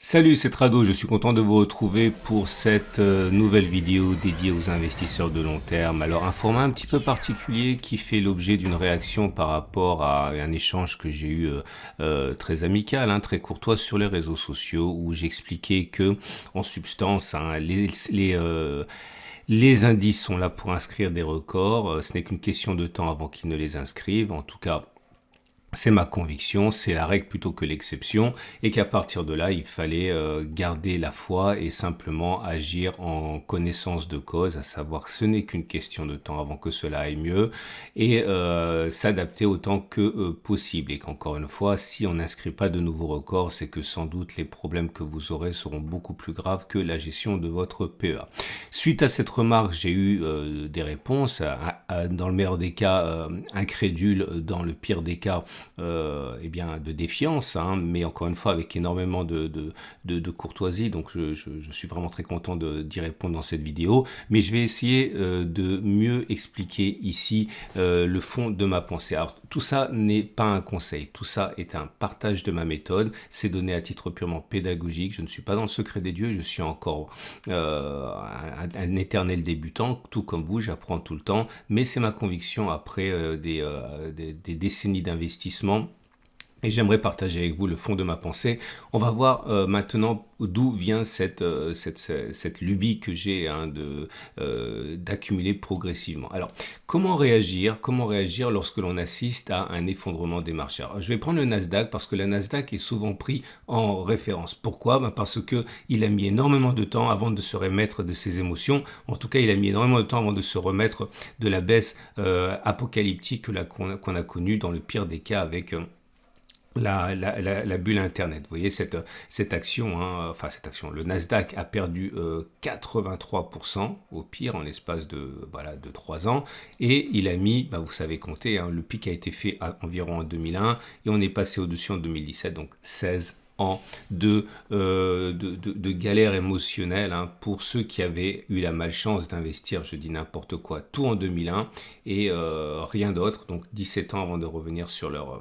Salut, c'est Trado, je suis content de vous retrouver pour cette nouvelle vidéo dédiée aux investisseurs de long terme. Alors un format un petit peu particulier qui fait l'objet d'une réaction par rapport à un échange que j'ai eu très amical, très courtois sur les réseaux sociaux où j'expliquais que en substance les indices sont là pour inscrire des records, ce n'est qu'une question de temps avant qu'ils ne les inscrivent, en tout cas. C'est ma conviction, c'est la règle plutôt que l'exception, et qu'à partir de là, il fallait garder la foi et simplement agir en connaissance de cause, à savoir que ce n'est qu'une question de temps avant que cela aille mieux, et s'adapter autant que possible. Et qu'encore une fois, si on n'inscrit pas de nouveaux records, c'est que sans doute les problèmes que vous aurez seront beaucoup plus graves que la gestion de votre PEA. Suite à cette remarque, j'ai eu des réponses, dans le meilleur des cas incrédules, dans le pire des cas, de défiance, mais encore une fois avec énormément de courtoisie, donc je suis vraiment très content d'y répondre dans cette vidéo, mais je vais essayer de mieux expliquer ici le fond de ma pensée. Alors tout ça n'est pas un conseil, tout ça est un partage de ma méthode, c'est donné à titre purement pédagogique, je ne suis pas dans le secret des dieux, je suis encore un éternel débutant, tout comme vous, j'apprends tout le temps, mais c'est ma conviction après des décennies d'investissement. Et j'aimerais partager avec vous le fond de ma pensée. On va voir maintenant d'où vient cette lubie que j'ai d'accumuler progressivement. Alors, comment réagir lorsque l'on assiste à un effondrement des marchés? Alors, je vais prendre le Nasdaq parce que le Nasdaq est souvent pris en référence. Pourquoi? Parce qu'il a mis énormément de temps avant de se remettre de ses émotions. En tout cas, il a mis énormément de temps avant de se remettre de la baisse apocalyptique qu'on a connue dans le pire des cas avec la bulle Internet. Vous voyez cette action, le Nasdaq a perdu 83% au pire en l'espace de 3 ans, et il a mis, vous savez compter, le pic a été fait environ en 2001 et on est passé au-dessus en 2017, donc 16 ans de galère émotionnelle pour ceux qui avaient eu la malchance d'investir, je dis n'importe quoi, tout en 2001 et rien d'autre, donc 17 ans avant de revenir sur leur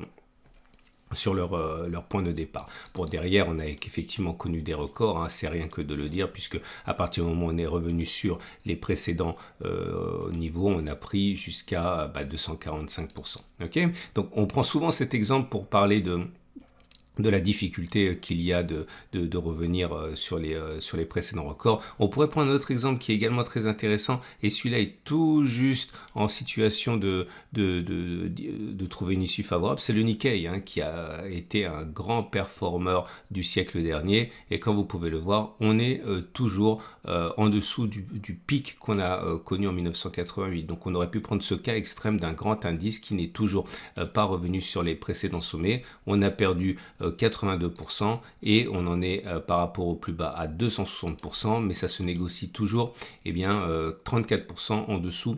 point de départ. Bon, derrière, on a effectivement connu des records, c'est rien que de le dire, puisque à partir du moment où on est revenu sur les précédents niveaux, on a pris jusqu'à 245%. Okay, donc, on prend souvent cet exemple pour parler de la difficulté qu'il y a de revenir sur les précédents records. On pourrait prendre un autre exemple qui est également très intéressant, et celui-là est tout juste en situation de trouver une issue favorable. C'est le Nikkei qui a été un grand performeur du siècle dernier, et comme vous pouvez le voir, on est toujours en dessous du pic qu'on a connu en 1988. Donc on aurait pu prendre ce cas extrême d'un grand indice qui n'est toujours pas revenu sur les précédents sommets. On a perdu 82% et on en est par rapport au plus bas à 260%, mais ça se négocie toujours 34% en dessous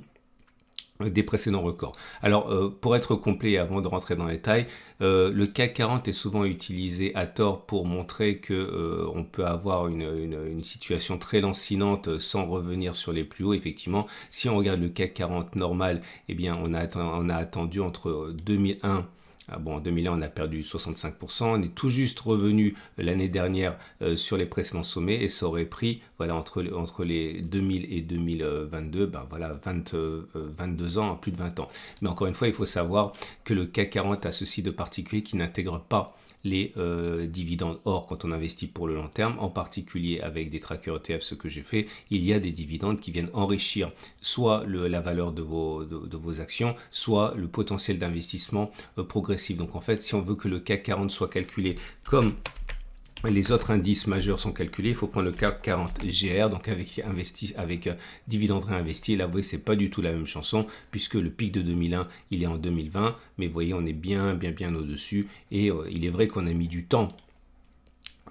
des précédents records. Alors, pour être complet et avant de rentrer dans les détails, le CAC 40 est souvent utilisé à tort pour montrer que on peut avoir une situation très lancinante sans revenir sur les plus hauts. Effectivement, si on regarde le CAC 40 normal, on a attendu entre 2001. En 2001, on a perdu 65%. On est tout juste revenu l'année dernière sur les précédents sommets et ça aurait pris entre les 2000 et 2022, 22 ans, plus de 20 ans. Mais encore une fois, il faut savoir que le CAC 40 a ceci de particulier qui n'intègre pas les dividendes. Or, quand on investit pour le long terme, en particulier avec des trackers ETF, ce que j'ai fait, il y a des dividendes qui viennent enrichir soit la valeur de vos actions, soit le potentiel d'investissement progressif. Donc en fait, si on veut que le CAC 40 soit calculé comme les autres indices majeurs sont calculés, il faut prendre le CAC 40 GR, donc avec dividendes réinvestis. Là, vous voyez, c'est pas du tout la même chanson, puisque le pic de 2001, il est en 2020, mais vous voyez, on est bien au-dessus, et il est vrai qu'on a mis du temps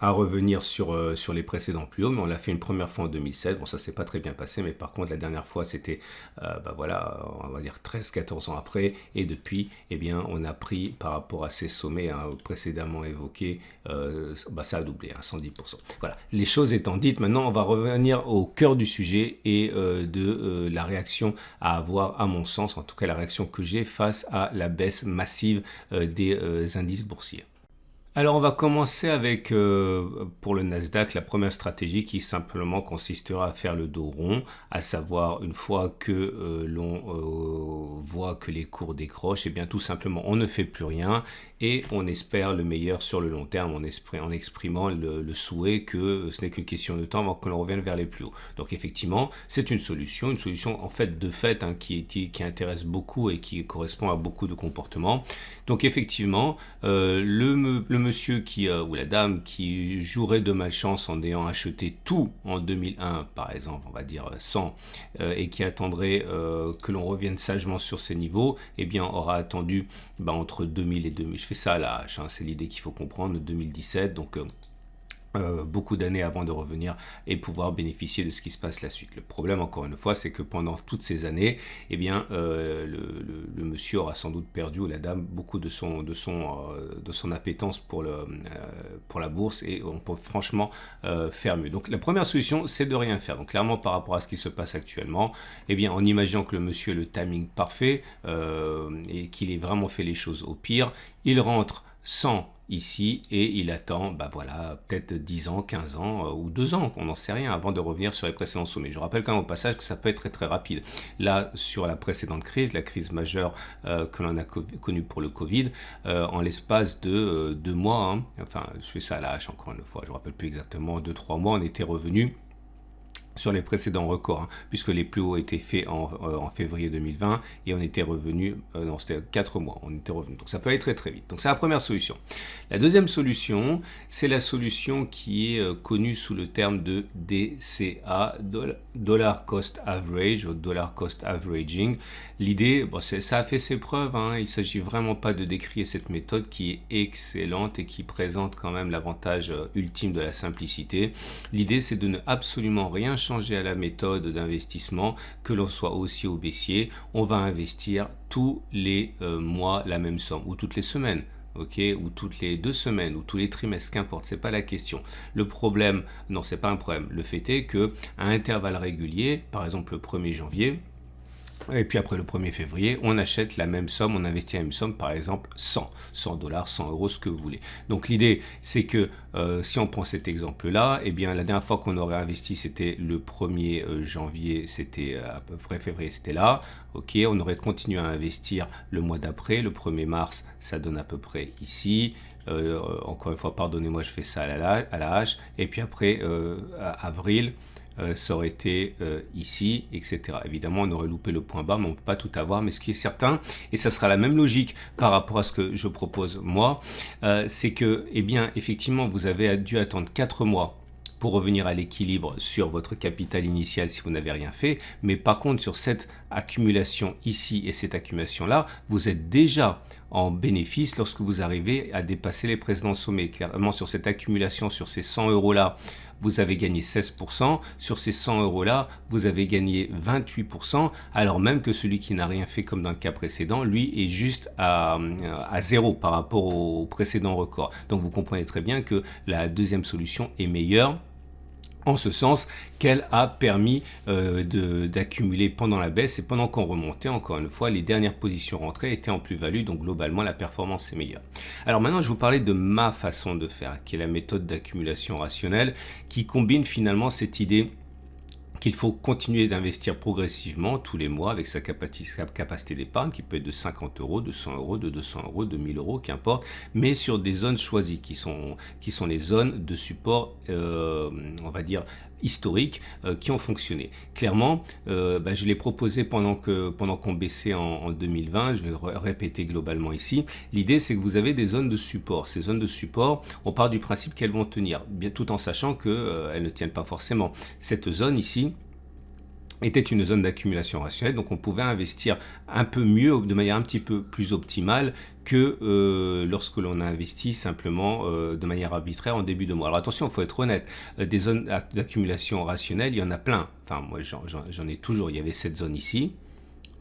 à revenir sur les précédents plus hauts, mais on l'a fait une première fois en 2007. Bon, ça s'est pas très bien passé, mais par contre la dernière fois c'était on va dire 13-14 ans après, et depuis on a pris par rapport à ces sommets précédemment évoqués, ça a doublé, 110%. Voilà, les choses étant dites, maintenant on va revenir au cœur du sujet et de la réaction à avoir, à mon sens, en tout cas la réaction que j'ai face à la baisse massive des indices boursiers. Alors on va commencer avec, pour le Nasdaq, la première stratégie qui simplement consistera à faire le dos rond, à savoir une fois que l'on voit que les cours décrochent, et bien tout simplement on ne fait plus rien et on espère le meilleur sur le long terme en exprimant le souhait que ce n'est qu'une question de temps avant que l'on revienne vers les plus hauts. Donc effectivement c'est une solution en fait de fait hein, qui intéresse beaucoup et qui correspond à beaucoup de comportements. Donc effectivement le monsieur ou la dame qui jouerait de malchance en ayant acheté tout en 2001 par exemple, on va dire 100 et qui attendrait que l'on revienne sagement sur ces niveaux, eh bien aura attendu entre 2000 et 2000, je fais ça à la hache, hein, c'est l'idée qu'il faut comprendre, 2017, donc beaucoup d'années avant de revenir et pouvoir bénéficier de ce qui se passe la suite. Le problème encore une fois c'est que pendant toutes ces années eh bien le monsieur aura sans doute perdu ou la dame beaucoup de son appétence pour la bourse et on peut franchement faire mieux. Donc la première solution c'est de rien faire. Donc clairement par rapport à ce qui se passe actuellement, eh bien en imaginant que le monsieur ait le timing parfait et qu'il ait vraiment fait les choses au pire, il rentre sans ici et il attend voilà peut-être 10 ans, 15 ans ou 2 ans, on n'en sait rien avant de revenir sur les précédents sommets. Je rappelle quand même au passage que ça peut être très très rapide. Là sur la précédente crise, la crise majeure que l'on a connue pour le Covid, en l'espace de 2 mois, hein, enfin je fais ça à la hache encore une fois, je ne rappelle plus exactement, 2-3 mois on était revenu sur les précédents records, hein, puisque les plus hauts étaient faits en février 2020 et on était revenu, non c'était 4 mois, on était revenu. Donc ça peut aller très très vite. Donc c'est la première solution. La deuxième solution, c'est la solution qui est connue sous le terme de DCA, Dollar Cost Average ou Dollar Cost Averaging. L'idée, ça a fait ses preuves, hein, il ne s'agit vraiment pas de décrier cette méthode qui est excellente et qui présente quand même l'avantage ultime de la simplicité. L'idée c'est de ne absolument rien changer à la méthode d'investissement, que l'on soit haussier ou baissier, on va investir tous les mois la même somme ou toutes les semaines. Ok, ou toutes les 2 semaines ou tous les trimestres, qu'importe, c'est pas la question. Le problème, non, c'est pas un problème. Le fait est que à intervalles réguliers, par exemple le 1er janvier, et puis après le 1er février, on achète la même somme, on investit la même somme, par exemple 100 dollars, 100 euros, ce que vous voulez. Donc l'idée, c'est que si on prend cet exemple-là, eh bien la dernière fois qu'on aurait investi, c'était le 1er janvier, c'était à peu près février, c'était là. Ok, on aurait continué à investir le mois d'après, le 1er mars, ça donne à peu près ici. Encore une fois, pardonnez-moi, je fais ça à la hache. Et puis après, avril, ça aurait été ici, etc. Évidemment, on aurait loupé le point bas, mais on ne peut pas tout avoir. Mais ce qui est certain, et ça sera la même logique par rapport à ce que je propose moi, c'est que, eh bien, effectivement, vous avez dû attendre 4 mois pour revenir à l'équilibre sur votre capital initial si vous n'avez rien fait. Mais par contre, sur cette accumulation ici et cette accumulation-là, vous êtes déjà en bénéfice lorsque vous arrivez à dépasser les précédents sommets. Clairement, sur cette accumulation, sur ces 100 euros-là, vous avez gagné 16%. Sur ces 100 euros-là, vous avez gagné 28%, alors même que celui qui n'a rien fait comme dans le cas précédent, lui est juste à 0 par rapport au précédent record. Donc vous comprenez très bien que la deuxième solution est meilleure, en ce sens qu'elle a permis d'accumuler pendant la baisse et pendant qu'on remontait, encore une fois, les dernières positions rentrées étaient en plus-value, donc globalement la performance est meilleure. Alors maintenant je vais vous parler de ma façon de faire, qui est la méthode d'accumulation rationnelle, qui combine finalement cette idée qu'il faut continuer d'investir progressivement tous les mois avec sa capacité d'épargne qui peut être de 50 euros, de 100 euros, de 200 euros, de 1000 euros, qu'importe, mais sur des zones choisies qui sont les zones de support, on va dire, historiques qui ont fonctionné. Clairement, je l'ai proposé pendant qu'on baissait en 2020, je vais répéter globalement ici. L'idée, c'est que vous avez des zones de support. Ces zones de support, on part du principe qu'elles vont tenir, bien tout en sachant qu'elles ne tiennent pas forcément. Cette zone ici était une zone d'accumulation rationnelle, donc on pouvait investir un peu mieux, de manière un petit peu plus optimale que lorsque l'on a investi simplement de manière arbitraire en début de mois. Alors attention, il faut être honnête, des zones d'accumulation rationnelle, il y en a plein. Enfin, moi j'en ai toujours. Il y avait cette zone ici,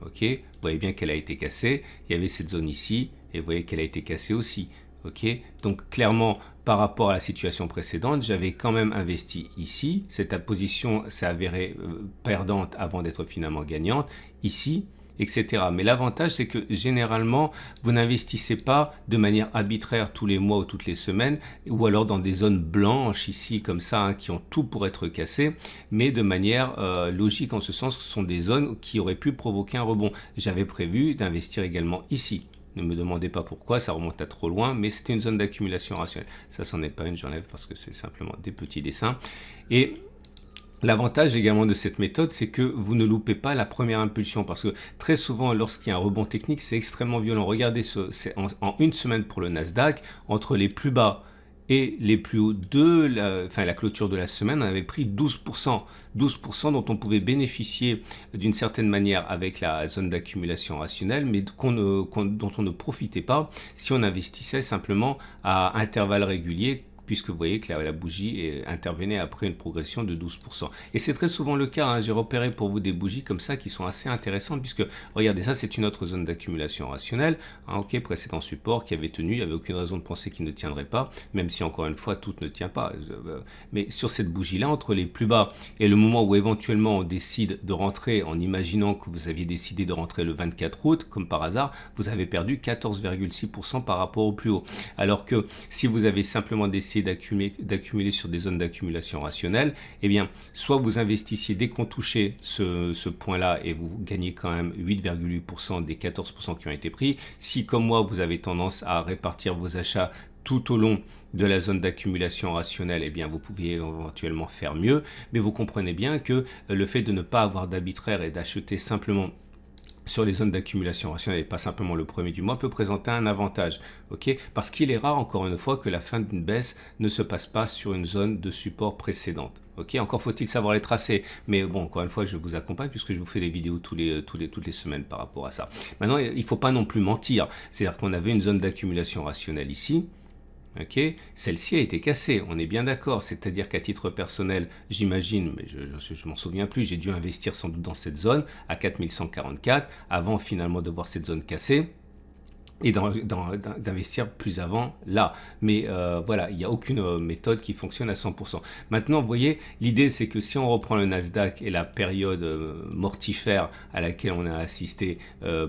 ok, vous voyez bien qu'elle a été cassée. Il y avait cette zone ici, et vous voyez qu'elle a été cassée aussi. Ok, donc clairement par rapport à la situation précédente, j'avais quand même investi ici. Cette position s'est avérée perdante avant d'être finalement gagnante. Ici, etc. Mais l'avantage, c'est que généralement, vous n'investissez pas de manière arbitraire tous les mois ou toutes les semaines, ou alors dans des zones blanches ici, comme ça, hein, qui ont tout pour être cassées, mais de manière logique, en ce sens que ce sont des zones qui auraient pu provoquer un rebond. J'avais prévu d'investir également ici. Ne me demandez pas pourquoi, ça remonte à trop loin, mais c'était une zone d'accumulation rationnelle. Ça, c'en est pas une, j'enlève parce que c'est simplement des petits dessins. Et l'avantage également de cette méthode, c'est que vous ne loupez pas la première impulsion, parce que très souvent, lorsqu'il y a un rebond technique, c'est extrêmement violent. Regardez, en une semaine pour le Nasdaq, entre les plus bas et les plus hauts de la clôture de la semaine, on avait pris 12%. 12% dont on pouvait bénéficier d'une certaine manière avec la zone d'accumulation rationnelle, mais dont on ne profitait pas si on investissait simplement à intervalles réguliers, puisque vous voyez que la bougie intervenait après une progression de 12%. Et c'est très souvent le cas, hein. J'ai repéré pour vous des bougies comme ça qui sont assez intéressantes, puisque, regardez, ça c'est une autre zone d'accumulation rationnelle, hein, ok, précédent support qui avait tenu, il n'y avait aucune raison de penser qu'il ne tiendrait pas, même si encore une fois, tout ne tient pas. Mais sur cette bougie-là, entre les plus bas et le moment où éventuellement on décide de rentrer, en imaginant que vous aviez décidé de rentrer le 24 août, comme par hasard, vous avez perdu 14,6% par rapport au plus haut. Alors que si vous avez simplement décidé d'accumuler sur des zones d'accumulation rationnelle, eh bien, soit vous investissiez dès qu'on touchait ce point-là et vous gagnez quand même 8,8% des 14% qui ont été pris. Si, comme moi, vous avez tendance à répartir vos achats tout au long de la zone d'accumulation rationnelle, eh bien, vous pouviez éventuellement faire mieux. Mais vous comprenez bien que le fait de ne pas avoir d'arbitraire et d'acheter simplement sur les zones d'accumulation rationnelle et pas simplement le premier du mois peut présenter un avantage, ok? Parce qu'il est rare, encore une fois, que la fin d'une baisse ne se passe pas sur une zone de support précédente. Ok, encore faut-il savoir les tracer, mais bon, encore une fois, je vous accompagne puisque je vous fais des vidéos toutes les semaines par rapport à ça. Maintenant, il ne faut pas non plus mentir, c'est-à-dire qu'on avait une zone d'accumulation rationnelle ici. Ok, celle-ci a été cassée, on est bien d'accord, c'est-à-dire qu'à titre personnel, j'imagine, mais je m'en souviens plus, j'ai dû investir sans doute dans cette zone à 4144 avant finalement de voir cette zone cassée et d'investir plus avant là. Mais voilà, il n'y a aucune méthode qui fonctionne à 100%. Maintenant, vous voyez, l'idée c'est que si on reprend le Nasdaq et la période mortifère à laquelle on a assisté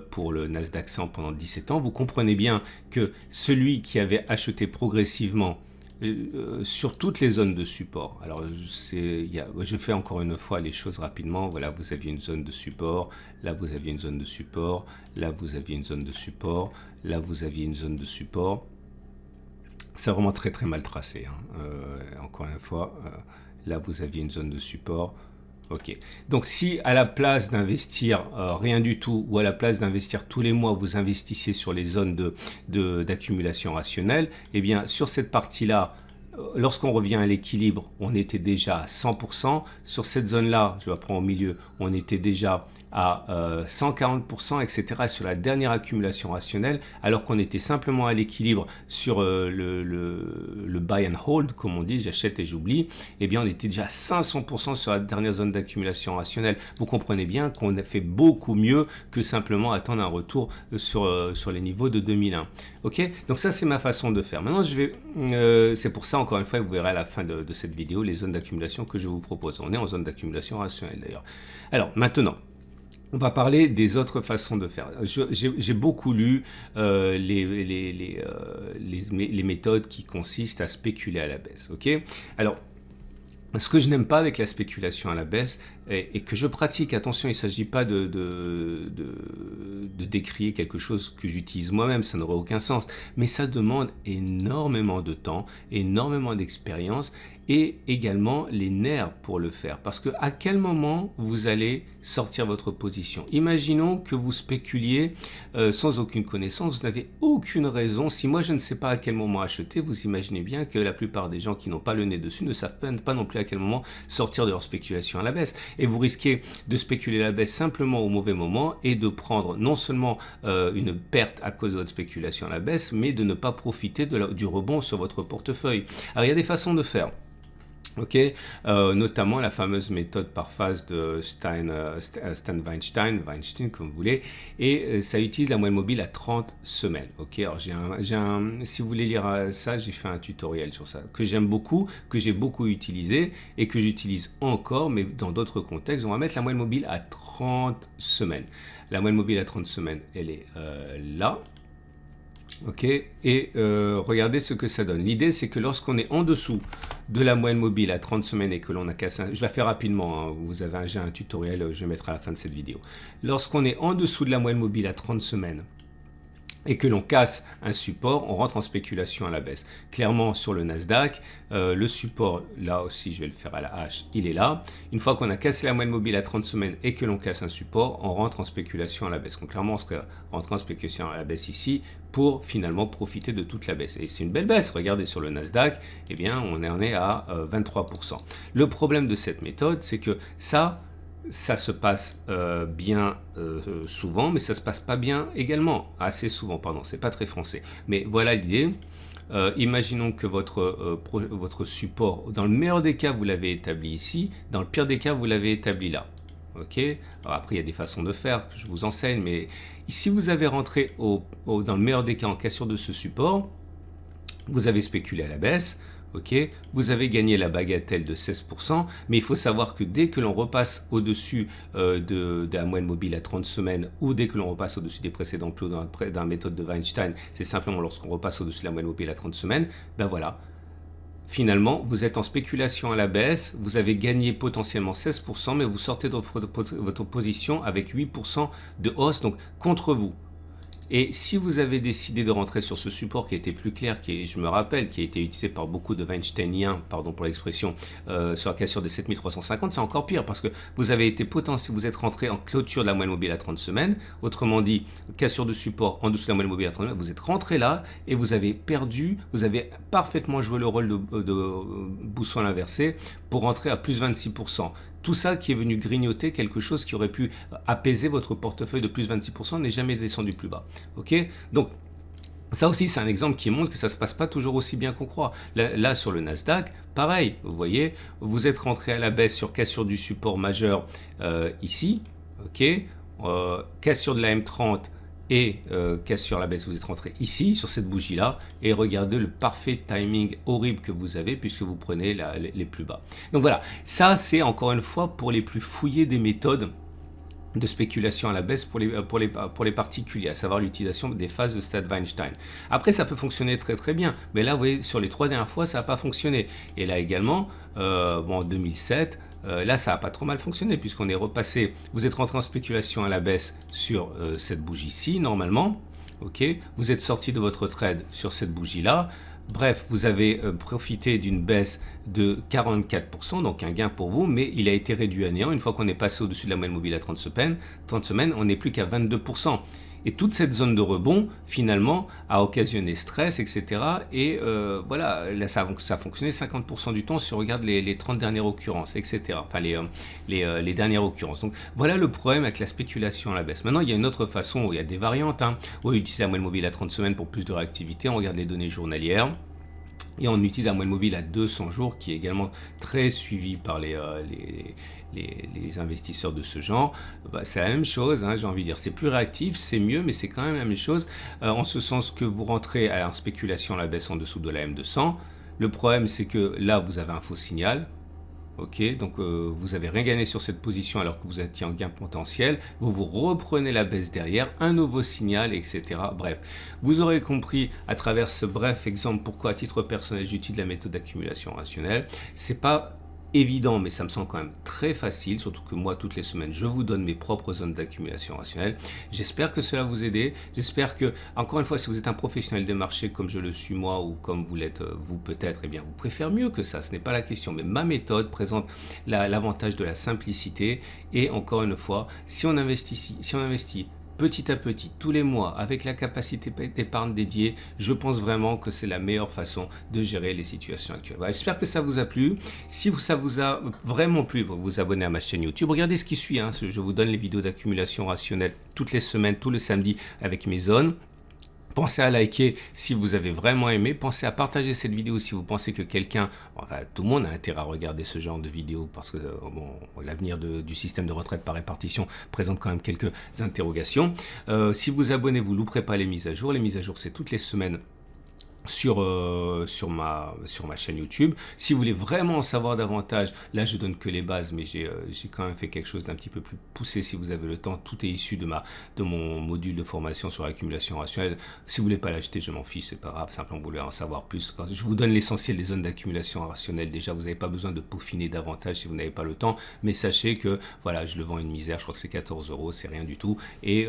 pour le Nasdaq 100 pendant 17 ans, vous comprenez bien que celui qui avait acheté progressivement sur toutes les zones de support. Alors, je fais encore une fois les choses rapidement. Voilà, vous aviez une zone de support. Là, vous aviez une zone de support. Là, vous aviez une zone de support. Là, vous aviez une zone de support. C'est vraiment très, très mal tracé, hein. Encore une fois, là, vous aviez une zone de support. Ok, donc si à la place d'investir rien du tout ou à la place d'investir tous les mois, vous investissiez sur les zones d'accumulation rationnelle, eh bien sur cette partie-là, lorsqu'on revient à l'équilibre, on était déjà à 100%. Sur cette zone-là, je la prends au milieu, on était déjà à 140%, etc. sur la dernière accumulation rationnelle, alors qu'on était simplement à l'équilibre sur le buy and hold, comme on dit, j'achète et j'oublie, eh bien on était déjà à 500% sur la dernière zone d'accumulation rationnelle. Vous comprenez bien qu'on a fait beaucoup mieux que simplement attendre un retour sur les niveaux de 2001. Ok, donc ça c'est ma façon de faire. Maintenant c'est pour ça encore une fois que vous verrez à la fin de cette vidéo les zones d'accumulation que je vous propose. On est en zone d'accumulation rationnelle d'ailleurs. Alors maintenant, on va parler des autres façons de faire. J'ai beaucoup lu les méthodes qui consistent à spéculer à la baisse. Ok, alors, ce que je n'aime pas avec la spéculation à la baisse et que je pratique, attention, il ne s'agit pas de décrier quelque chose que j'utilise moi-même, ça n'aurait aucun sens, mais ça demande énormément de temps, énormément d'expérience et également les nerfs pour le faire. Parce que à quel moment vous allez sortir votre position? Imaginons que vous spéculiez sans aucune connaissance, vous n'avez aucune raison. Si moi je ne sais pas à quel moment acheter, vous imaginez bien que la plupart des gens qui n'ont pas le nez dessus ne savent pas non plus à quel moment sortir de leur spéculation à la baisse. Et vous risquez de spéculer à la baisse simplement au mauvais moment et de prendre non seulement une perte à cause de votre spéculation à la baisse, mais de ne pas profiter du rebond sur votre portefeuille. Alors il y a des façons de faire. Ok, notamment la fameuse méthode par phase de Weinstein, comme vous voulez, et ça utilise la moyenne mobile à 30 semaines. Ok, alors si vous voulez lire ça, j'ai fait un tutoriel sur ça, que j'aime beaucoup, que j'ai beaucoup utilisé, et que j'utilise encore, mais dans d'autres contextes. On va mettre la moyenne mobile à 30 semaines. La moyenne mobile à 30 semaines, elle est là. Ok, et regardez ce que ça donne. L'idée, c'est que lorsqu'on est en dessous de la moyenne mobile à 30 semaines et que l'on a cassé je la fais rapidement, hein, j'ai un tutoriel, je vais mettre à la fin de cette vidéo. Lorsqu'on est en dessous de la moyenne mobile à 30 semaines et que l'on casse un support, on rentre en spéculation à la baisse. Clairement, sur le Nasdaq, le support, là aussi, je vais le faire à la hache, il est là. Une fois qu'on a cassé la moyenne mobile à 30 semaines et que l'on casse un support, on rentre en spéculation à la baisse. Donc clairement, on serait rentré en spéculation à la baisse ici pour finalement profiter de toute la baisse. Et c'est une belle baisse. Regardez sur le Nasdaq, eh bien, on en est à 23%. Le problème de cette méthode, c'est que ça se passe bien souvent, mais ça se passe pas bien également, assez souvent, pardon, c'est pas très français. Mais voilà l'idée. Imaginons que votre support, dans le meilleur des cas, vous l'avez établi ici, dans le pire des cas, vous l'avez établi là. Ok. Alors après, il y a des façons de faire que je vous enseigne, mais si vous avez rentré dans le meilleur des cas en cassure de ce support, vous avez spéculé à la baisse. Ok, vous avez gagné la bagatelle de 16%, mais il faut savoir que dès que l'on repasse au-dessus de la moyenne mobile à 30 semaines ou dès que l'on repasse au-dessus des précédents plus hauts dans la méthode de Weinstein, c'est simplement lorsqu'on repasse au-dessus de la moyenne mobile à 30 semaines, ben voilà, finalement, vous êtes en spéculation à la baisse, vous avez gagné potentiellement 16%, mais vous sortez de votre position avec 8% de hausse, donc contre vous. Et si vous avez décidé de rentrer sur ce support qui était plus clair, je me rappelle, qui a été utilisé par beaucoup de Weinsteiniens, pardon pour l'expression, sur la cassure des 7350, c'est encore pire parce que vous avez été vous êtes rentré en clôture de la moyenne mobile à 30 semaines, autrement dit, cassure de support en dessous de la moyenne mobile à 30 semaines, vous êtes rentré là et vous avez perdu, vous avez parfaitement joué le rôle de boussole inversée pour rentrer à plus 26%. Tout ça qui est venu grignoter quelque chose qui aurait pu apaiser votre portefeuille de plus 26% n'est jamais descendu plus bas. Ok, donc ça aussi, c'est un exemple qui montre que ça ne se passe pas toujours aussi bien qu'on croit. Là, sur le Nasdaq, pareil, vous voyez, vous êtes rentré à la baisse sur cassure du support majeur ici, ok, cassure de la M30 et cassure à la baisse, vous êtes rentré ici, sur cette bougie-là, et regardez le parfait timing horrible que vous avez puisque vous prenez les plus bas. Donc voilà, ça c'est encore une fois pour les plus fouillés des méthodes de spéculation à la baisse pour les particuliers, à savoir l'utilisation des phases de stade Weinstein. Après, ça peut fonctionner très très bien, mais là, vous voyez, sur les 3 dernières fois, ça n'a pas fonctionné. Et là également, en 2007, là, ça n'a pas trop mal fonctionné, puisqu'on est repassé, vous êtes rentré en spéculation à la baisse sur cette bougie-ci, normalement, ok, vous êtes sorti de votre trade sur cette bougie-là. Bref, vous avez profité d'une baisse de 44%, donc un gain pour vous, mais il a été réduit à néant. Une fois qu'on est passé au-dessus de la moyenne mobile à 30 semaines, on n'est plus qu'à 22%. Et toute cette zone de rebond, finalement, a occasionné stress, etc. Et voilà, là, ça a fonctionné 50% du temps si on regarde les 30 dernières occurrences, etc. Enfin, les dernières occurrences. Donc, voilà le problème avec la spéculation à la baisse. Maintenant, il y a une autre façon, où il y a des variantes, où on utilise la moyenne mobile à 30 semaines pour plus de réactivité. On regarde les données journalières. Et on utilise la moyenne mobile à 200 jours qui est également très suivi par les investisseurs de ce genre. C'est la même chose, j'ai envie de dire. C'est plus réactif, c'est mieux, mais c'est quand même la même chose. En ce sens que vous rentrez en spéculation à la baisse en dessous de la M200. Le problème, c'est que là, vous avez un faux signal. Ok, donc vous n'avez rien gagné sur cette position alors que vous étiez en gain potentiel. Vous reprenez la baisse derrière, un nouveau signal, etc. Bref, vous aurez compris à travers ce bref exemple pourquoi à titre personnel j'utilise la méthode d'accumulation rationnelle. C'est pas évident, mais ça me semble quand même très facile, surtout que moi, toutes les semaines, je vous donne mes propres zones d'accumulation rationnelle. J'espère que cela vous aide. J'espère que, encore une fois, si vous êtes un professionnel des marchés comme je le suis moi ou comme vous l'êtes vous peut-être, eh bien, vous préférez mieux que ça. Ce n'est pas la question, mais ma méthode présente l'avantage de la simplicité. Et encore une fois, si on investit petit à petit, tous les mois, avec la capacité d'épargne dédiée, je pense vraiment que c'est la meilleure façon de gérer les situations actuelles. Voilà, j'espère que ça vous a plu. Si ça vous a vraiment plu, vous vous abonnez à ma chaîne YouTube. Regardez ce qui suit. Je vous donne les vidéos d'accumulation rationnelle toutes les semaines, tous les samedis avec mes zones. Pensez à liker si vous avez vraiment aimé. Pensez à partager cette vidéo si vous pensez que quelqu'un, enfin tout le monde a intérêt à regarder ce genre de vidéo parce que bon, l'avenir du système de retraite par répartition présente quand même quelques interrogations. Si vous abonnez, vous ne louperez pas les mises à jour. Les mises à jour, c'est toutes les semaines sur ma chaîne YouTube. Si vous voulez vraiment en savoir davantage, là je donne que les bases, mais j'ai quand même fait quelque chose d'un petit peu plus poussé si vous avez le temps. Tout est issu de mon module de formation sur l'accumulation rationnelle. Si vous voulez pas l'acheter, je m'en fiche, c'est pas grave, simplement vous voulez en savoir plus. Quand je vous donne l'essentiel des zones d'accumulation rationnelle, déjà vous n'avez pas besoin de peaufiner davantage si vous n'avez pas le temps, mais sachez que voilà, je le vends une misère, je crois que c'est 14 €, c'est rien du tout, et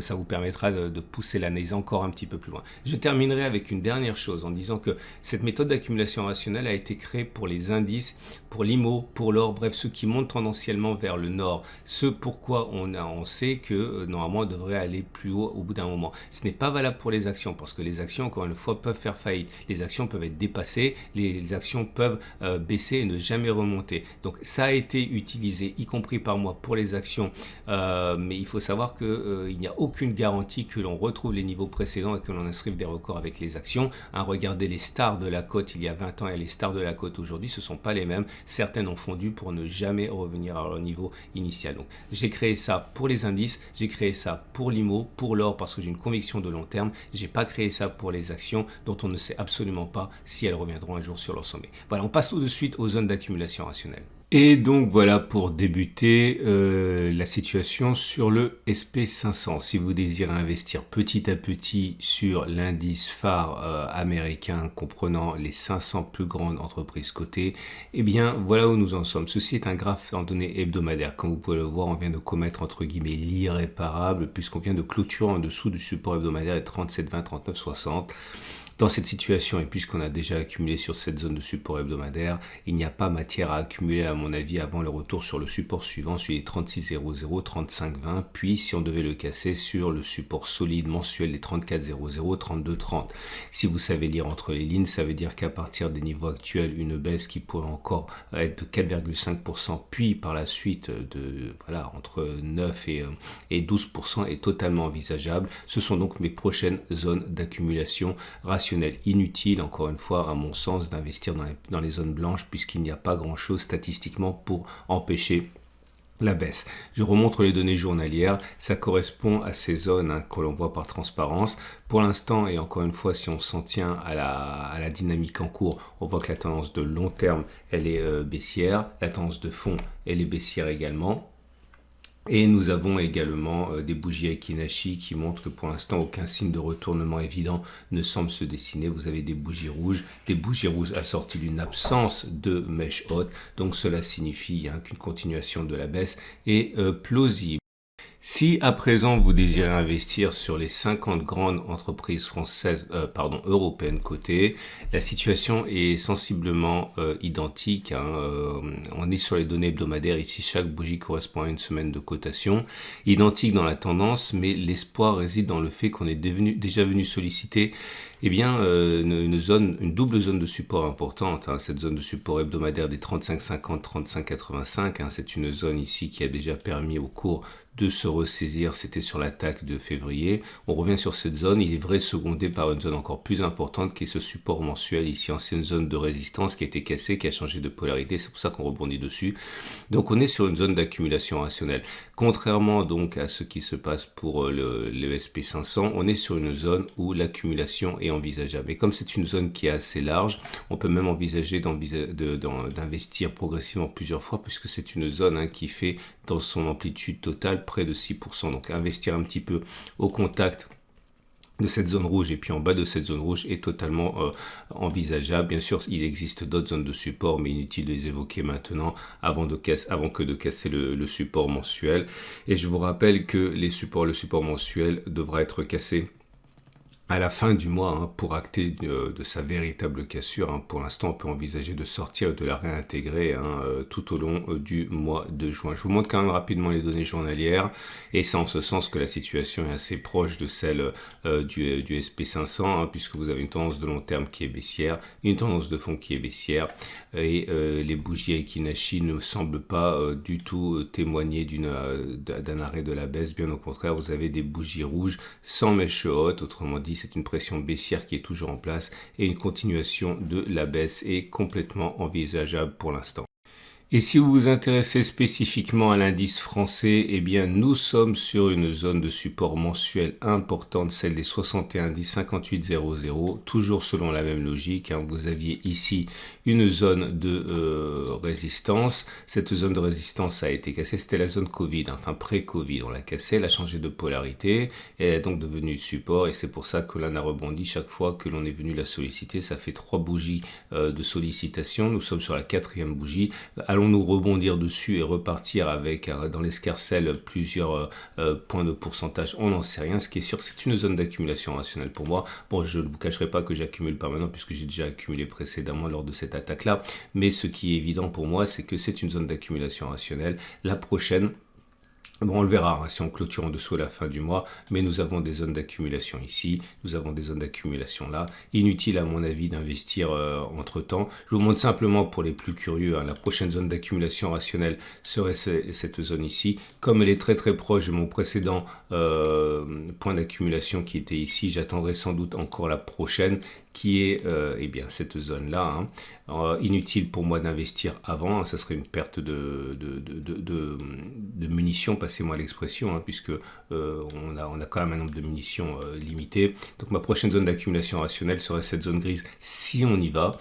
ça vous permettra de pousser l'analyse encore un petit peu plus loin. Je terminerai avec une dernière chose en disant que cette méthode d'accumulation rationnelle a été créée pour les indices, pour l'IMO, pour l'or, bref ceux qui montent tendanciellement vers le nord, ce pourquoi on sait que normalement on devrait aller plus haut au bout d'un moment. Ce n'est pas valable pour les actions parce que les actions encore une fois peuvent faire faillite, les actions peuvent être dépassées, les actions peuvent baisser et ne jamais remonter. Donc ça a été utilisé y compris par moi pour les actions, mais il faut savoir que il n'y a aucune garantie que l'on retrouve les niveaux précédents et que l'on inscrive des records avec les actions. Regardez les stars de la cote il y a 20 ans et les stars de la cote aujourd'hui, ce ne sont pas les mêmes. Certaines ont fondu pour ne jamais revenir à leur niveau initial. Donc, j'ai créé ça pour les indices, j'ai créé ça pour l'IMO, pour l'or parce que j'ai une conviction de long terme. J'ai pas créé ça pour les actions dont on ne sait absolument pas si elles reviendront un jour sur leur sommet. Voilà, on passe tout de suite aux zones d'accumulation rationnelle. Et donc voilà pour débuter la situation sur le SP500. Si vous désirez investir petit à petit sur l'indice phare américain comprenant les 500 plus grandes entreprises cotées, eh bien voilà où nous en sommes. Ceci est un graphe en données hebdomadaires. Comme vous pouvez le voir, on vient de commettre entre guillemets l'irréparable puisqu'on vient de clôturer en dessous du support hebdomadaire de 37,20, 39,60. Dans cette situation, et puisqu'on a déjà accumulé sur cette zone de support hebdomadaire, il n'y a pas matière à accumuler à mon avis avant le retour sur le support suivant, celui des 36,00, 35,20, puis si on devait le casser sur le support solide mensuel des 34,00, 32,30. Si vous savez lire entre les lignes, ça veut dire qu'à partir des niveaux actuels, une baisse qui pourrait encore être de 4,5%, puis par la suite entre 9 et 12% est totalement envisageable. Ce sont donc mes prochaines zones d'accumulation rationnelle. Inutile, encore une fois, à mon sens, d'investir dans les zones blanches puisqu'il n'y a pas grand-chose statistiquement pour empêcher la baisse. Je remontre les données journalières, ça correspond à ces zones que l'on voit par transparence. Pour l'instant, et encore une fois, si on s'en tient à la dynamique en cours, on voit que la tendance de long terme, elle est baissière, la tendance de fond, elle est baissière également. Et nous avons également des bougies Aiki-Nashi qui montrent que pour l'instant aucun signe de retournement évident ne semble se dessiner. Vous avez des bougies rouges assorties d'une absence de mèche haute. Donc cela signifie qu'une continuation de la baisse est plausible. Si à présent vous désirez investir sur les 50 grandes entreprises européennes cotées, la situation est sensiblement identique. On est sur les données hebdomadaires, ici chaque bougie correspond à une semaine de cotation, identique dans la tendance, mais l'espoir réside dans le fait qu'on est déjà venu solliciter une double zone de support importante, cette zone de support hebdomadaire des 35,50, 35,85, c'est une zone ici qui a déjà permis au cours de se ressaisir, c'était sur l'attaque de février. On revient sur cette zone, il est vrai secondé par une zone encore plus importante qui est ce support mensuel, ici ancienne zone de résistance qui a été cassée, qui a changé de polarité, c'est pour ça qu'on rebondit dessus. Donc on est sur une zone d'accumulation rationnelle. Contrairement donc à ce qui se passe pour le SP500, on est sur une zone où l'accumulation est envisageable. Et comme c'est une zone qui est assez large, on peut même envisager d'investir progressivement plusieurs fois puisque c'est une zone qui fait dans son amplitude totale près de 6%. Donc investir un petit peu au contact de cette zone rouge et puis en bas de cette zone rouge est totalement envisageable. Bien sûr, il existe d'autres zones de support, mais inutile de les évoquer maintenant avant que de casser le support mensuel. Et je vous rappelle que le support mensuel devra être cassé à la fin du mois pour acter de sa véritable cassure. Pour l'instant, on peut envisager de sortir et de la réintégrer tout au long du mois de juin. Je vous montre quand même rapidement les données journalières et c'est en ce sens que la situation est assez proche de celle du SP500 puisque vous avez une tendance de long terme qui est baissière, une tendance de fond qui est baissière et les bougies Aiki-Nashi ne semblent pas du tout témoigner d'un arrêt de la baisse. Bien au contraire, vous avez des bougies rouges sans mèche haute, autrement dit dit, c'est une pression baissière qui est toujours en place et une continuation de la baisse est complètement envisageable pour l'instant. Et si vous vous intéressez spécifiquement à l'indice français, eh bien nous sommes sur une zone de support mensuel importante, celle des 61,10 58,00, toujours selon la même logique. Vous aviez ici une zone de résistance. Cette zone de résistance a été cassée, c'était la zone Covid, enfin pré-Covid. On l'a cassée, elle a changé de polarité, elle est donc devenue support et c'est pour ça que l'on a rebondi chaque fois que l'on est venu la solliciter. Ça fait 3 bougies de sollicitation, nous sommes sur la 4e bougie. Allons-nous rebondir dessus et repartir avec dans l'escarcelle plusieurs points de pourcentage? On n'en sait rien. Ce qui est sûr, c'est une zone d'accumulation rationnelle pour moi. Bon, je ne vous cacherai pas que j'accumule pas maintenant puisque j'ai déjà accumulé précédemment lors de cette attaque-là. Mais ce qui est évident pour moi, c'est que c'est une zone d'accumulation rationnelle. La prochaine, bon, on le verra si on clôture en dessous à la fin du mois, mais nous avons des zones d'accumulation ici, nous avons des zones d'accumulation là. Inutile à mon avis d'investir entre-temps. Je vous montre simplement pour les plus curieux, la prochaine zone d'accumulation rationnelle serait cette zone ici. Comme elle est très très proche de mon précédent point d'accumulation qui était ici, j'attendrai sans doute encore la prochaine qui est eh bien, cette zone-là. Inutile pour moi d'investir avant, ça serait une perte de munitions, passez-moi l'expression, puisque on a quand même un nombre de munitions limité. Donc ma prochaine zone d'accumulation rationnelle serait cette zone grise si on y va,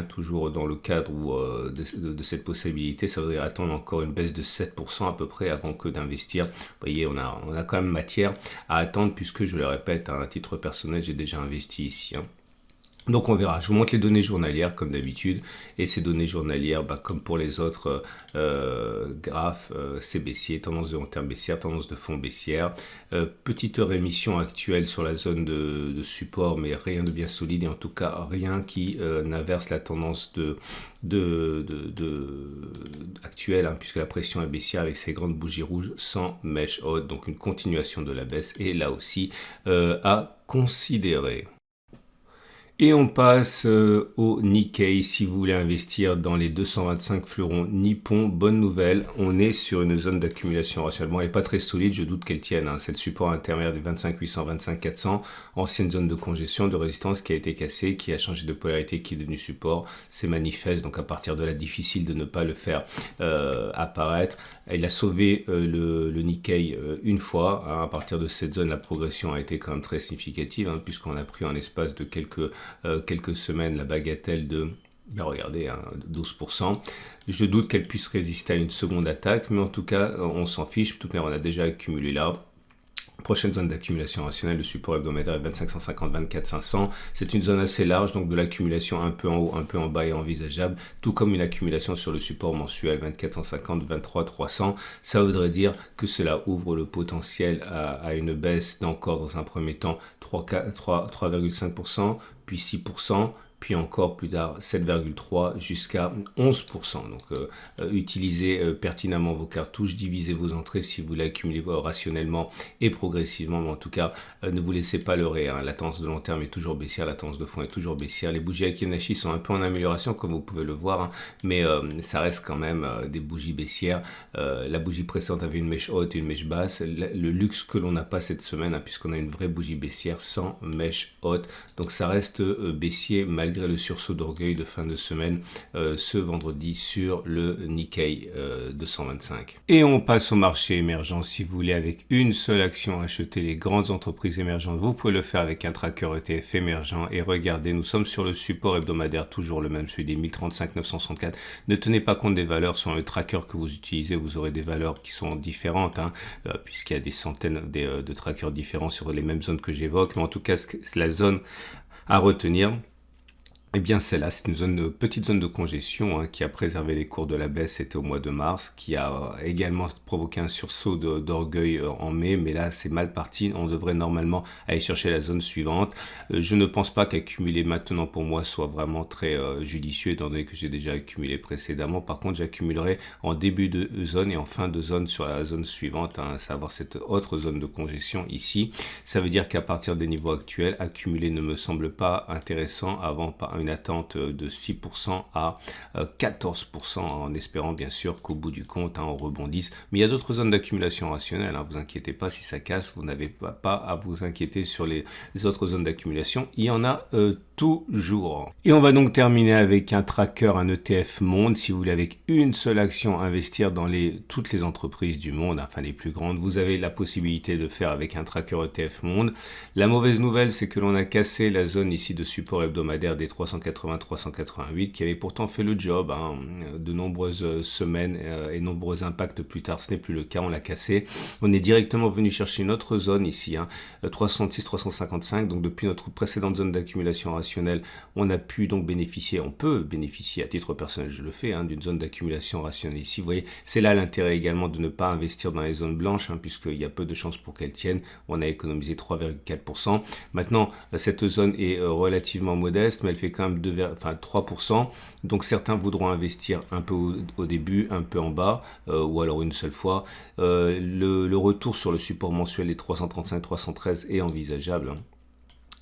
toujours dans le cadre de cette possibilité. Ça voudrait attendre encore une baisse de 7% à peu près avant que d'investir. Vous voyez, on a quand même matière à attendre puisque, je le répète, à titre personnel, j'ai déjà investi ici. Donc on verra, je vous montre les données journalières comme d'habitude, et ces données journalières, comme pour les autres graphes, c'est baissier, tendance de long terme baissière, tendance de fond baissière, petite rémission actuelle sur la zone de support, mais rien de bien solide, et en tout cas rien qui n'inverse la tendance actuelle, puisque la pression est baissière avec ces grandes bougies rouges sans mèche haute, donc une continuation de la baisse, et là aussi à considérer. Et on passe au Nikkei. Si vous voulez investir dans les 225 fleurons Nippon, bonne nouvelle, on est sur une zone d'accumulation rationnelle. Bon, elle n'est pas très solide, je doute qu'elle tienne. C'est le support intermédiaire du 25 800, 25 400, ancienne zone de congestion, de résistance qui a été cassée, qui a changé de polarité, qui est devenu support. C'est manifeste, donc à partir de là, difficile de ne pas le faire apparaître. Il a sauvé le Nikkei une fois. À partir de cette zone, la progression a été quand même très significative, puisqu'on a pris en espace de quelques semaines la bagatelle de, regardez, 12%. Je doute qu'elle puisse résister à une seconde attaque, mais en tout cas, on s'en fiche. Tout on a déjà accumulé là. Prochaine zone d'accumulation rationnelle, le support hebdomadaire est 25 150, 24 500. C'est une zone assez large, donc de l'accumulation un peu en haut, un peu en bas est envisageable, tout comme une accumulation sur le support mensuel 24 150, 23 300. Ça voudrait dire que cela ouvre le potentiel à une baisse d'encore dans un premier temps 3,5%, puis 6%. Puis encore plus tard 7,3 jusqu'à 11%. Donc utilisez pertinemment vos cartouches, divisez vos entrées si vous l'accumulez rationnellement et progressivement, mais en tout cas ne vous laissez pas leurrer. La tendance de long terme est toujours baissière, la tendance de fond est toujours baissière. Les bougies Akinashi sont un peu en amélioration comme vous pouvez le voir, mais ça reste quand même des bougies baissières. La bougie précédente avait une mèche haute et une mèche basse. Le luxe que l'on n'a pas cette semaine, puisqu'on a une vraie bougie baissière sans mèche haute. Donc ça reste baissier malgré le sursaut d'orgueil de fin de semaine ce vendredi sur le Nikkei 225. Et on passe au marché émergent. Si vous voulez avec une seule action acheter les grandes entreprises émergentes, vous pouvez le faire avec un tracker ETF émergent. Et regardez, nous sommes sur le support hebdomadaire, toujours le même, celui des 1035 964. Ne tenez pas compte des valeurs sur le tracker que vous utilisez, vous aurez des valeurs qui sont différentes, puisqu'il y a des centaines de trackers différents sur les mêmes zones que j'évoque. Mais en tout cas, c'est la zone à retenir. Eh bien celle-là, c'est une petite zone de congestion qui a préservé les cours de la baisse, c'était au mois de mars, qui a également provoqué un sursaut d'orgueil en mai, mais là c'est mal parti, on devrait normalement aller chercher la zone suivante. Je ne pense pas qu'accumuler maintenant pour moi soit vraiment très judicieux, étant donné que j'ai déjà accumulé précédemment. Par contre, j'accumulerai en début de zone et en fin de zone sur la zone suivante, à savoir cette autre zone de congestion ici. Ça veut dire qu'à partir des niveaux actuels, accumuler ne me semble pas intéressant avant une une attente de 6% à 14%, en espérant bien sûr qu'au bout du compte, on rebondisse. Mais il y a d'autres zones d'accumulation rationnelle, vous inquiétez pas, si ça casse, vous n'avez pas à vous inquiéter sur les autres zones d'accumulation, il y en a toujours. Et on va donc terminer avec un tracker, un ETF monde. Si vous voulez avec une seule action investir dans toutes les entreprises du monde, enfin les plus grandes, vous avez la possibilité de faire avec un tracker ETF monde. La mauvaise nouvelle, c'est que l'on a cassé la zone ici de support hebdomadaire des 380-388 qui avait pourtant fait le job de nombreuses semaines et nombreux impacts plus tard. Ce n'est plus le cas, on l'a cassé. On est directement venu chercher notre zone ici, 366-355. Donc depuis notre précédente zone d'accumulation rationnelle, on a pu donc bénéficier, on peut bénéficier à titre personnel, je le fais, d'une zone d'accumulation rationnelle ici. Vous voyez, c'est là l'intérêt également de ne pas investir dans les zones blanches, puisqu'il y a peu de chances pour qu'elles tiennent. On a économisé 3,4%. Maintenant, cette zone est relativement modeste, mais elle fait quand même 3%. Donc certains voudront investir un peu au début, un peu en bas, ou alors une seule fois. Le retour sur le support mensuel des 335-313 est envisageable.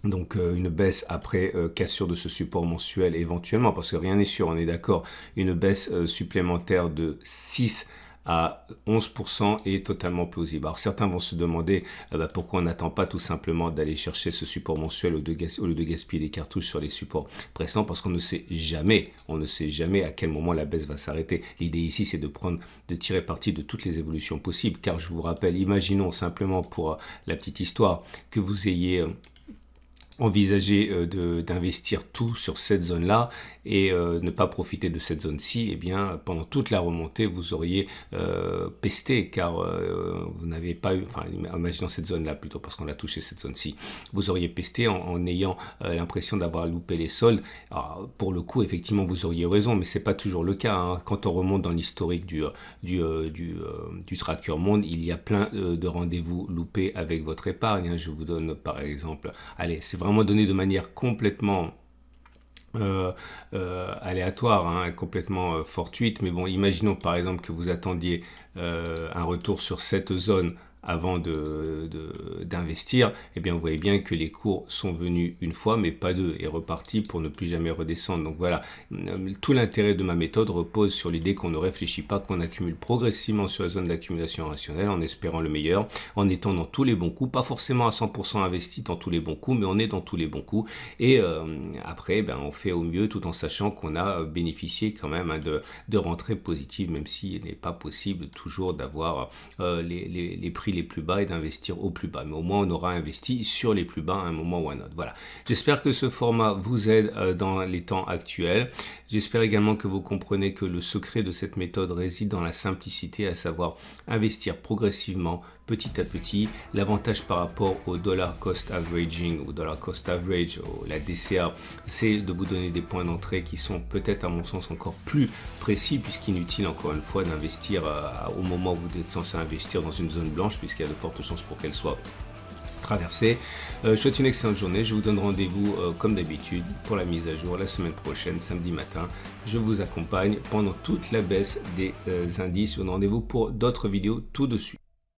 Donc une baisse après cassure de ce support mensuel éventuellement, parce que rien n'est sûr, on est d'accord, une baisse supplémentaire de 6 à 11% est totalement plausible. Alors certains vont se demander pourquoi on n'attend pas tout simplement d'aller chercher ce support mensuel au lieu de gaspiller des cartouches sur les supports précédents, parce qu'on ne sait jamais, à quel moment la baisse va s'arrêter. L'idée ici, c'est de tirer parti de toutes les évolutions possibles, car je vous rappelle, imaginons simplement pour la petite histoire que vous ayez envisager d'investir tout sur cette zone-là et ne pas profiter de cette zone-ci, eh bien, pendant toute la remontée, vous auriez pesté, car vous n'avez pas eu, enfin, imaginons cette zone-là plutôt, parce qu'on a touché cette zone-ci, vous auriez pesté en ayant l'impression d'avoir loupé les soldes. Alors, pour le coup, effectivement, vous auriez raison, mais c'est pas toujours le cas. Quand on remonte dans l'historique du tracker monde, il y a plein de rendez-vous loupés avec votre épargne. Je vous donne par exemple, allez, c'est vraiment donné de manière complètement aléatoire, complètement fortuite, mais bon, imaginons par exemple que vous attendiez un retour sur cette zone avant d'investir, eh bien vous voyez bien que les cours sont venus une fois mais pas deux et repartis pour ne plus jamais redescendre. Donc voilà, tout l'intérêt de ma méthode repose sur l'idée qu'on ne réfléchit pas, qu'on accumule progressivement sur la zone d'accumulation rationnelle en espérant le meilleur, en étant dans tous les bons coups, pas forcément à 100% investi dans tous les bons coups, mais on est dans tous les bons coups et après on fait au mieux tout en sachant qu'on a bénéficié quand même de rentrées positives, même s'il n'est pas possible toujours d'avoir les prix les plus bas et d'investir au plus bas, mais au moins on aura investi sur les plus bas à un moment ou à un autre. Voilà, j'espère que ce format vous aide dans les temps actuels. J'espère également que vous comprenez que le secret de cette méthode réside dans la simplicité, à savoir investir progressivement, petit à petit. L'avantage par rapport au dollar cost averaging ou dollar cost average, la DCA, c'est de vous donner des points d'entrée qui sont peut-être à mon sens encore plus précis, puisqu'inutile encore une fois d'investir au moment où vous êtes censé investir dans une zone blanche, puisqu'il y a de fortes chances pour qu'elle soit traversée. Je souhaite une excellente journée. Je vous donne rendez-vous comme d'habitude pour la mise à jour la semaine prochaine, samedi matin. Je vous accompagne pendant toute la baisse des indices. Rendez-vous pour d'autres vidéos tout de suite.